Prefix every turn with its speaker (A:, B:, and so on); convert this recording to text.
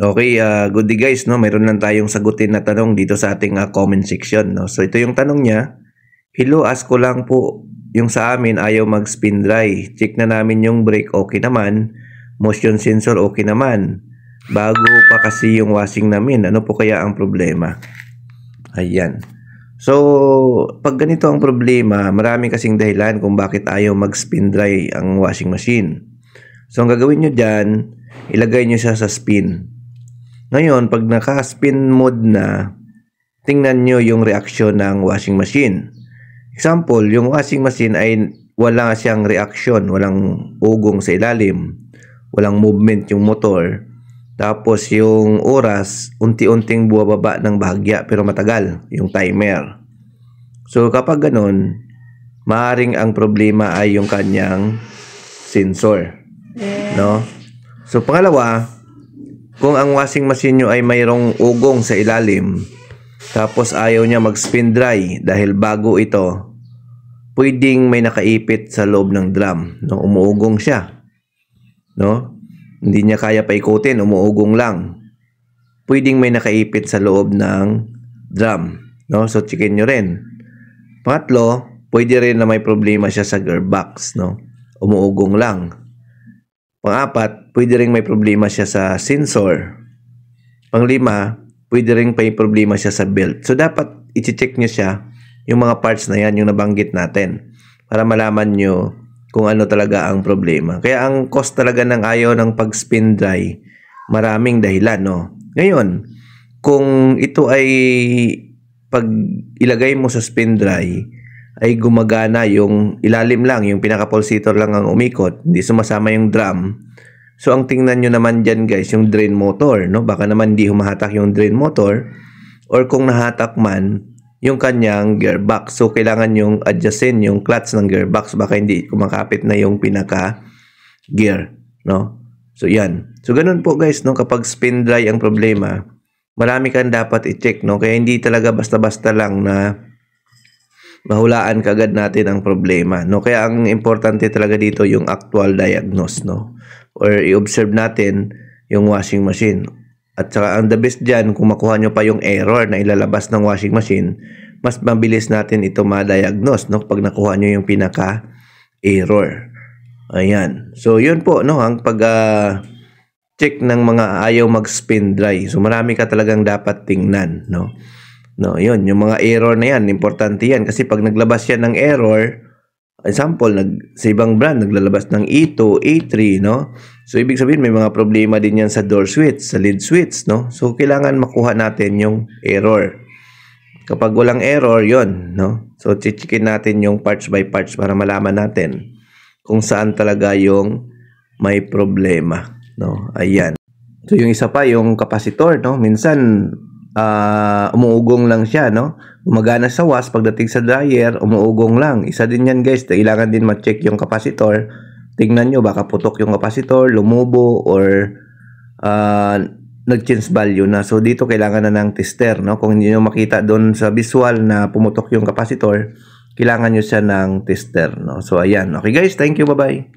A: Okay, good day guys, no? Mayroon lang tayong sagutin na tanong dito sa ating comment section, no? So ito yung tanong niya. Hello, ask ko lang po, yung sa amin ayaw mag-spin dry. Check na namin yung brake, okay naman. Motion sensor, okay naman. Bago pa kasi yung washing namin. Ano po kaya ang problema? Ayan. So, pag ganito ang problema, marami kasing dahilan kung bakit ayaw mag-spin dry ang washing machine. So, ang gagawin nyo dyan, ilagay nyo siya sa spin. Ngayon, pag naka-spin mode na, tingnan nyo yung reaksyon ng washing machine. Example, yung washing machine ay wala siyang reaksyon, walang ugong sa ilalim, walang movement yung motor. Tapos yung oras, unti-unting buwababa ng bahagya pero matagal, yung timer. So kapag ganun, maaaring ang problema ay yung kanyang sensor. No? So pangalawa, kung ang washing machine nyo ay mayroong ugong sa ilalim, tapos ayaw niya mag-spin dry dahil bago ito, pwedeng may nakaipit sa loob ng drum. No? Umuugong siya. No? Hindi niya kaya paikutin, umuugong lang. Pwedeng may nakaipit sa loob ng drum. No? So, checkin nyo rin. Pangatlo, pwede rin na may problema siya sa gearbox. No? Umuugong lang. Pang-apat, pwede rin may problema siya sa sensor. Pang-lima, pwede rin may problema siya sa belt. So, dapat i-check nyo siya, yung mga parts na yan, yung nabanggit natin, para malaman nyo kung ano talaga ang problema. Kaya ang cause talaga ng ayaw ng pag-spin dry, maraming dahilan, no? Ngayon, kung ito ay pag ilagay mo sa spin dry, ay gumagana yung ilalim lang, yung pinaka-pulsator lang ang umikot, hindi sumasama yung drum. So, ang tingnan nyo naman dyan guys, yung drain motor, no? Baka naman hindi humahatak yung drain motor, or kung nahatak man, yung kanyang gearbox. So, kailangan yung adjustin yung clutch ng gearbox, baka hindi kumakapit na yung pinaka-gear, no? So, yan. So, ganun po guys, no? Kapag spin dry ang problema, marami kang dapat i-check, no? Kaya hindi talaga basta-basta lang na mahulaan kagad natin ang problema, no? Kaya ang importante talaga dito yung actual diagnose, no? Or i-observe natin yung washing machine. At saka ang the best dyan, kung makuha nyo pa yung error na ilalabas ng washing machine, mas mabilis natin ito ma-diagnose, no? Pag nakuha nyo yung pinaka-error. Ayan. So, yun po, no? Ang pag-check ng mga ayaw mag-spin dry. So, marami ka talagang dapat tingnan, no? No, yun, yung mga error na yan, importante yan. Kasi pag naglabas yan ng error, example, sa ibang brand, naglalabas ng E2, E3, no? So, ibig sabihin, may mga problema din yan sa door switch, sa lead switch, no? So, kailangan makuha natin yung error. Kapag walang error, yun, no? So, chichikin natin yung parts by parts para malaman natin kung saan talaga yung may problema, no? Ayan. So, yung isa pa, yung capacitor, no? Minsan, umuugong lang siya, no? Gumagana sa wash, pagdating sa dryer, umuugong lang. Isa din yan guys, kailangan din ma-check yung capacitor. Tingnan nyo, baka putok yung capacitor, lumubo, or nag-change value na. So dito kailangan na ng tester, no? Kung hindi nyo makita doon sa visual na pumutok yung capacitor, kailangan nyo siya ng tester, no? So ayan. Okay guys, thank you, bye-bye.